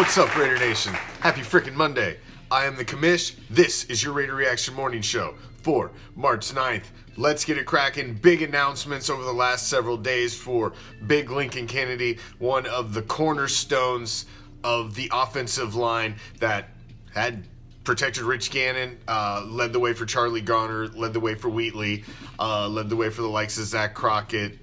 What's up, Raider Nation? Happy frickin' Monday. I am the Commish. This is your Raider Reaction Morning Show for March 9th. Let's get it cracking. Big announcements over the last several days for Big Lincoln Kennedy, one of the cornerstones of the offensive line that had protected Rich Gannon, led the way for Charlie Garner, led the way for Wheatley, led the way for the likes of Zach Crockett.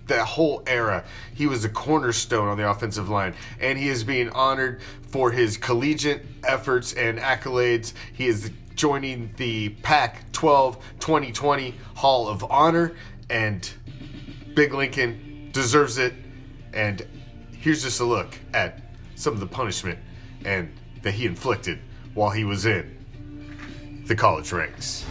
That whole era, he was a cornerstone on the offensive line, and he is being honored for his collegiate efforts and accolades. He is joining the Pac-12 2020 Hall of Honor, and Big Lincoln deserves it. And here's just a look at some of the punishment and that he inflicted while he was in the college ranks.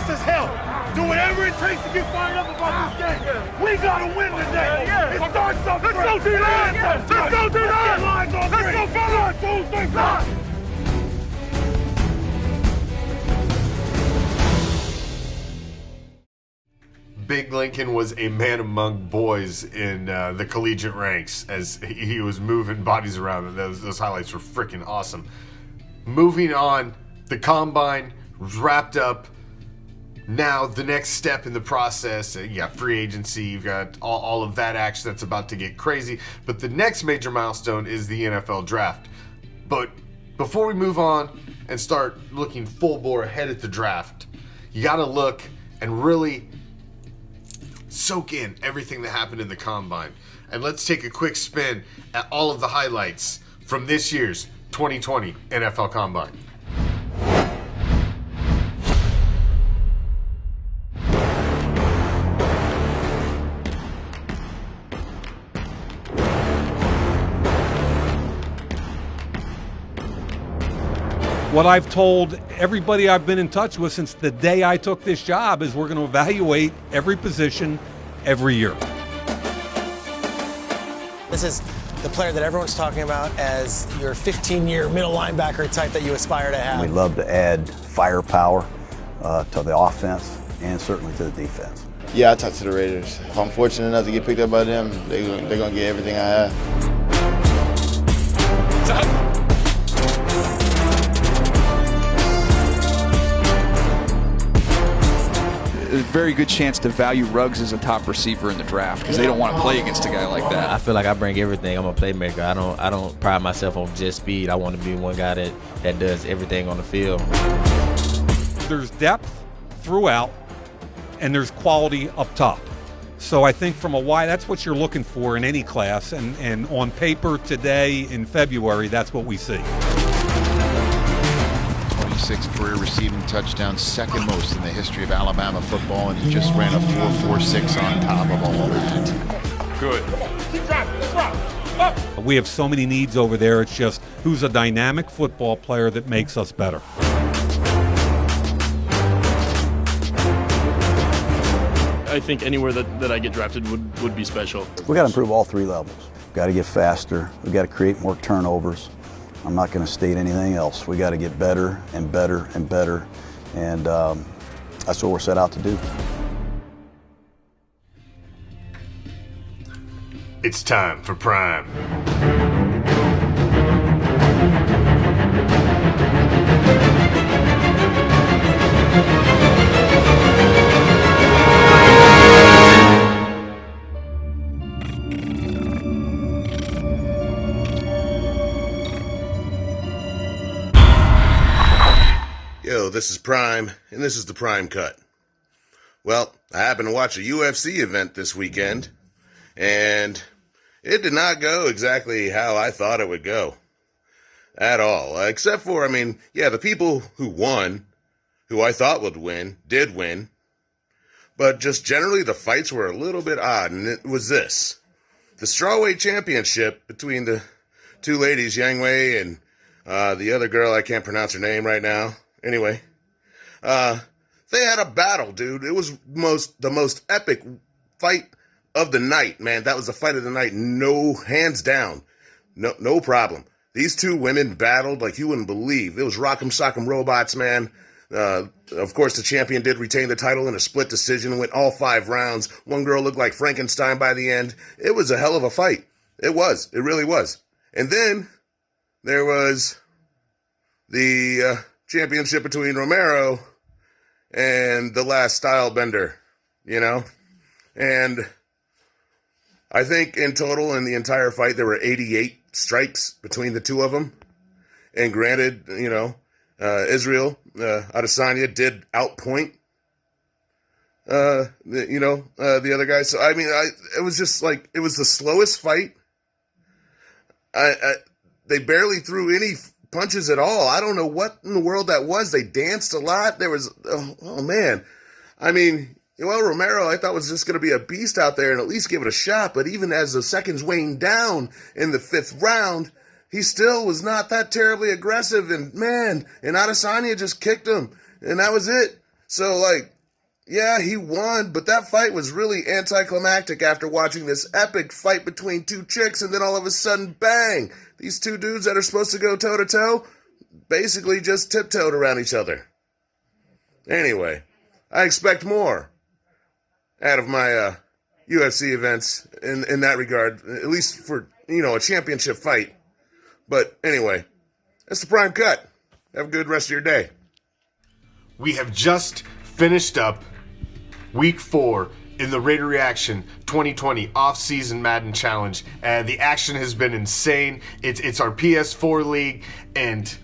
As hell. Do whatever it takes to get fired up about this game. We gotta win today. It starts up. Let's go D-line. Let's go D-line. Let's go fellas. 1, 2, 3, 4. Big Lincoln was a man among boys in the collegiate ranks as he was moving bodies around, and those highlights were freaking awesome. Moving on, the combine wrapped up. Now, the next step in the process, you got free agency, you've got all of that action that's about to get crazy. But the next major milestone is the NFL draft. But before we move on and start looking full bore ahead at the draft, you got to look and really soak in everything that happened in the combine. And let's take a quick spin at all of the highlights from this year's 2020 NFL Combine. What I've told everybody I've been in touch with since the day I took this job is we're going to evaluate every position every year. This is the player that everyone's talking about as your 15-year middle linebacker type that you aspire to have. We love to add firepower to the offense and certainly to the defense. Yeah, I talked to the Raiders. If I'm fortunate enough to get picked up by them, they're going to get everything I have. A very good chance to value Ruggs as a top receiver in the draft because they don't want to play against a guy like that. I feel like I bring everything. I'm a playmaker. I don't pride myself on just speed. I want to be one guy that does everything on the field. There's depth throughout, and there's quality up top. So I think from a wide, that's what you're looking for in any class. And on paper today in February, that's what we see. 26 career receiving touchdowns, second most in the history of Alabama football, and he just ran a 4.46 on top of all that. Good. We have so many needs over there. It's just who's a dynamic football player that makes us better. I think anywhere that I get drafted would be special. We got to improve all try levels. We've got to get faster. We've got to create more turnovers. I'm not going to state anything else. We got to get better and better and better, and that's what we're set out to do. It's time for Prime. Yo, this is Prime, and this is the Prime Cut. Well, I happened to watch a UFC event this weekend, and it did not go exactly how I thought it would go. At all. Except for, the people who won, who I thought would win, did win. But just generally, the fights were a little bit odd, and it was this. The strawweight championship between the two ladies, Yang Wei and the other girl, I can't pronounce her name right now. Anyway, they had a battle, dude. It was the most epic fight of the night, man. That was the fight of the night. No, hands down. No problem. These two women battled like you wouldn't believe. It was rock'em sock'em robots, man. Of course, the champion did retain the title in a split decision, went all 5 rounds. One girl looked like Frankenstein by the end. It was a hell of a fight. It was. It really was. And then there was the championship between Romero and the last style bender, you know? And I think in total in the entire fight there were 88 strikes between the two of them. And granted, you know, Israel Adesanya did outpoint the other guy. So I mean, it was just like it was the slowest fight. They barely threw any punches at all. I don't know what in the world that was. They danced a lot. There was oh man, I mean, well, Romero I thought was just going to be a beast out there and at least give it a shot. But even as the seconds waned down in the 5th round, he still was not that terribly aggressive. And man, and Adesanya just kicked him, and that was it. So like, yeah, he won, but that fight was really anticlimactic after watching this epic fight between two chicks, and then all of a sudden, bang! These two dudes that are supposed to go toe-to-toe basically just tiptoed around each other. Anyway, I expect more out of my UFC events in that regard, at least for, you know, a championship fight. But anyway, that's the Prime Cut. Have a good rest of your day. We have just finished up Week 4 in the Raider Reaction 2020 Off-Season Madden Challenge. The action has been insane. It's our PS4 league, and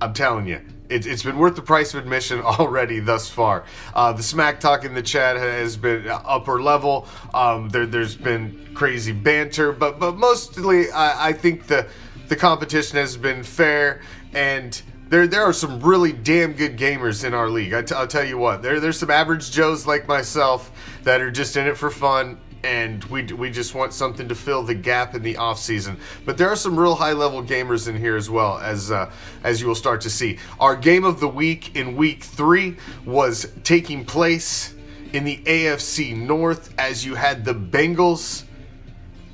I'm telling you, it's been worth the price of admission already thus far. The smack talk in the chat has been upper level. There's been crazy banter, but mostly I think the competition has been fair, and there are some really damn good gamers in our league. I'll tell you what, there's some average Joes like myself that are just in it for fun, and we just want something to fill the gap in the off season. But there are some real high level gamers in here as well, as you will start to see. Our game of the week in Week 3 was taking place in the AFC North, as you had the Bengals,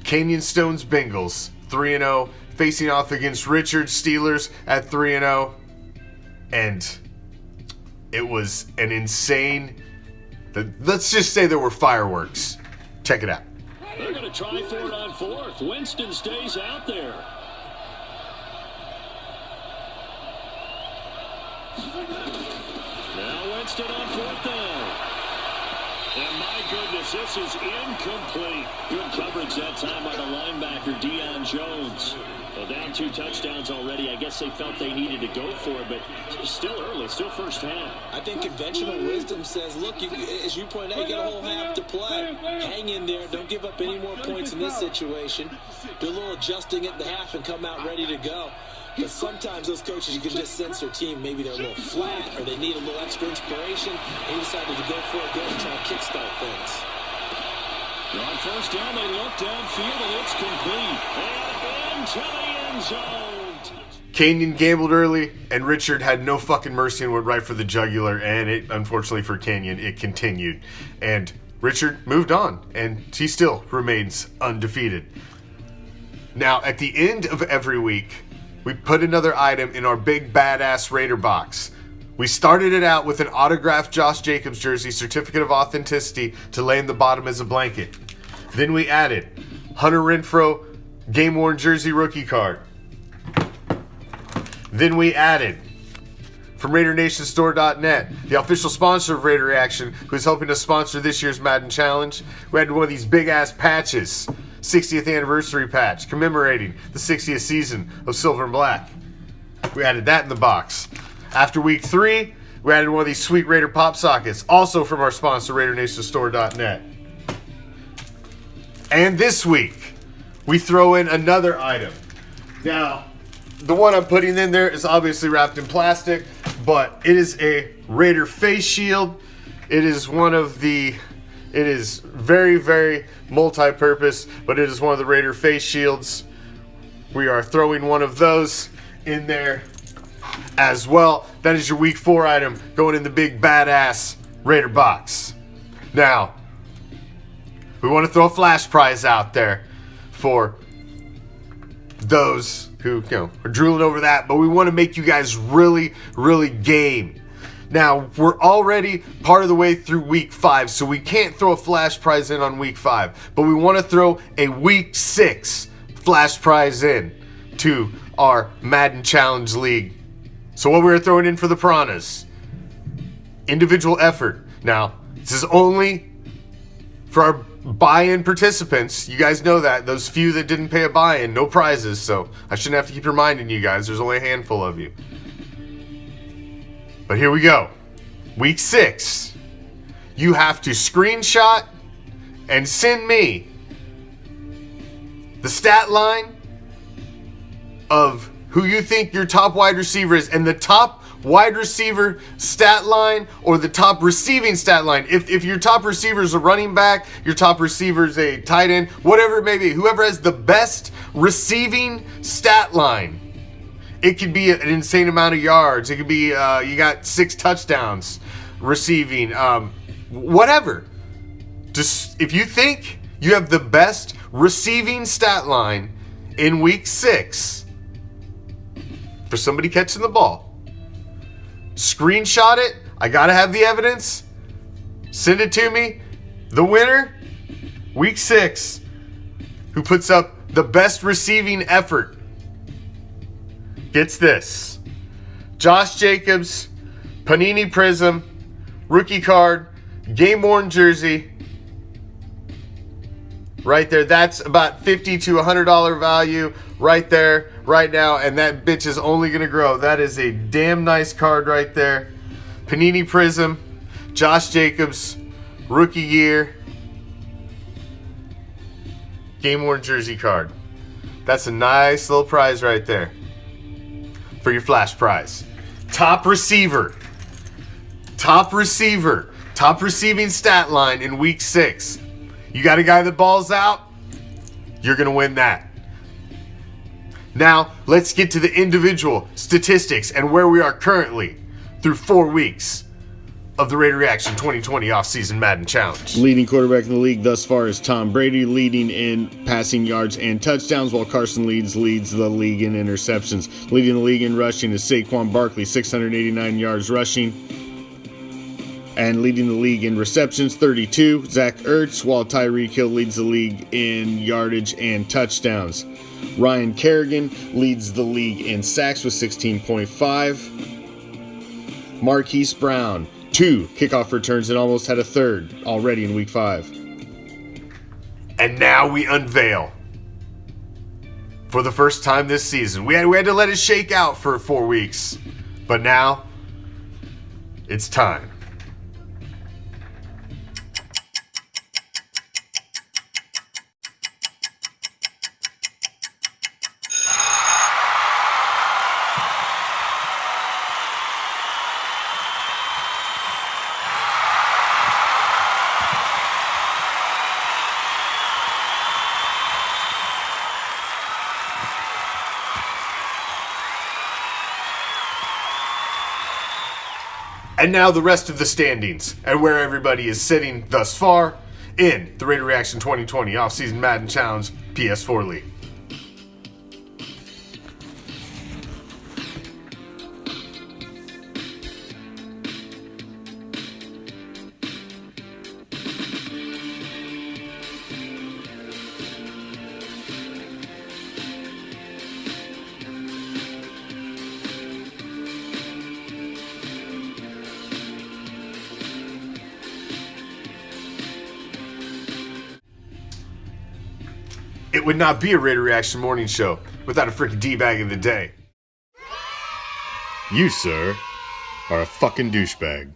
Canyon Stone's Bengals, 3-0, facing off against Richard's Steelers at 3-0. And it was an insane, let's just say there were fireworks. Check it out. They're going to try for it on 4th. Winston stays out there. Now Winston on 4th down. And my goodness, this is incomplete. Good coverage that time by the linebacker, Deion Jones. Well, down 2 touchdowns already. I guess they felt they needed to go for it, but still early, still first half. I think conventional wisdom says, look, as you point out, you got a whole half to play. Hang in there. Don't give up any more points in this situation. Do a little adjusting at the half and come out ready to go. But sometimes those coaches, you can just sense their team. Maybe they're a little flat or they need a little extra inspiration. And he decided to go for it again and try to kickstart things. On first down, they look downfield, and it's complete. And into the end zone. Canyon gambled early, and Richard had no fucking mercy and went right for the jugular. And it, unfortunately for Canyon, it continued. And Richard moved on, and he still remains undefeated. Now, at the end of every week, we put another item in our big badass Raider box. We started it out with an autographed Josh Jacobs jersey, certificate of authenticity, to lay in the bottom as a blanket. Then we added Hunter Renfrow game-worn jersey rookie card. Then we added, from RaiderNationStore.net, the official sponsor of Raider Reaction, who is helping us sponsor this year's Madden Challenge, we added one of these big-ass patches, 60th anniversary patch, commemorating the 60th season of Silver and Black. We added that in the box. After Week 3, we added one of these sweet Raider pop sockets, also from our sponsor, RaiderNationStore.net. And this week, we throw in another item. Now, the one I'm putting in there is obviously wrapped in plastic, but it is a Raider face shield. It is very, very multi-purpose, but it is one of the Raider face shields. We are throwing one of those in there as well. That is your week 4 item going in the big badass Raider box. Now, we want to throw a flash prize out there for those who are drooling over that, but we want to make you guys really, really game. Now, we're already part of the way through week 5, so we can't throw a flash prize in on week 5, but we want to throw a week 6 flash prize in to our Madden Challenge League. So what we're throwing in for the Piranhas, individual effort. Now, this is only for our buy-in participants. You guys know that. Those few that didn't pay a buy-in, no prizes, so I shouldn't have to keep reminding you guys. There's only a handful of you. But here we go. Week 6. You have to screenshot and send me the stat line of who you think your top wide receiver is, and the top wide receiver stat line or the top receiving stat line. If your top receiver is a running back, your top receiver is a tight end, whatever it may be, whoever has the best receiving stat line. It could be an insane amount of yards. It could be you got 6 touchdowns receiving, whatever. Just if you think you have the best receiving stat line in week 6 for somebody catching the ball, screenshot it. I gotta have the evidence. Send it to me. The winner, week 6, who puts up the best receiving effort, gets this: Josh Jacobs, Panini Prism, rookie card, game worn jersey. Right there. That's about $50 to $100 value right there, right now, and that bitch is only gonna grow. That is a damn nice card right there. Panini Prism, Josh Jacobs, rookie year, game worn jersey card. That's a nice little prize right there for your flash prize. Top receiver, top receiving stat line in week 6. You got a guy that balls out, you're going to win that. Now, let's get to the individual statistics and where we are currently through 4 weeks of the Raider Reaction 2020 offseason Madden Challenge. Leading quarterback in the league thus far is Tom Brady, leading in passing yards and touchdowns, while Carson leads the league in interceptions. Leading the league in rushing is Saquon Barkley, 689 yards rushing. And leading the league in receptions, 32, Zach Ertz, while Tyreek Hill leads the league in yardage and touchdowns. Ryan Kerrigan leads the league in sacks with 16.5. Marquise Brown, 2 kickoff returns and almost had a third already in week 5. And now we unveil, for the first time this season, we had to let it shake out for 4 weeks, but now it's time. And now the rest of the standings and where everybody is sitting thus far in the Raider Reaction 2020 Offseason Madden Challenge PS4 League. It would not be a Raider Reaction morning show without a freaking D-bag of the day. You, sir, are a fucking douchebag.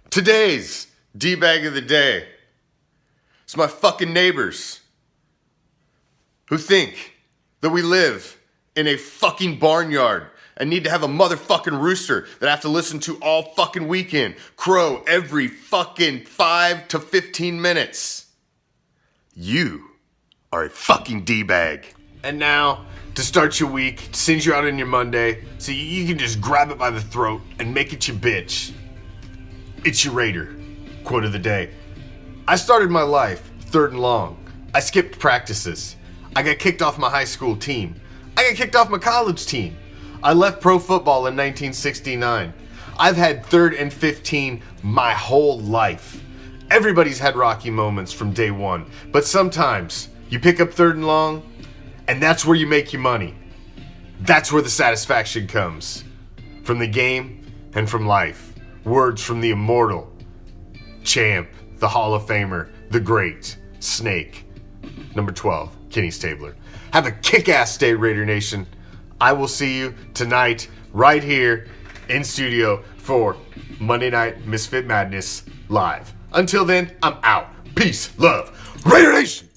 Today's D-bag of the day is my fucking neighbors who think that we live in a fucking barnyard and need to have a motherfucking rooster that I have to listen to all fucking weekend crow every fucking 5 to 15 minutes. You are a fucking D-bag. And now, to start your week, sends you out on your Monday, so you can just grab it by the throat and make it your bitch. It's your Raider quote of the day. I started my life 3rd and long. I skipped practices. I got kicked off my high school team. I got kicked off my college team. I left pro football in 1969. I've had 3rd and 15 my whole life. Everybody's had rocky moments from day one, but sometimes you pick up 3rd and long, and that's where you make your money. That's where the satisfaction comes. From the game and from life. Words from the immortal champ, the Hall of Famer, the great Snake. Number 12, Kenny Stabler. Have a kick-ass day, Raider Nation. I will see you tonight right here in studio for Monday Night Misfit Madness live. Until then, I'm out. Peace, love, Raider Nation!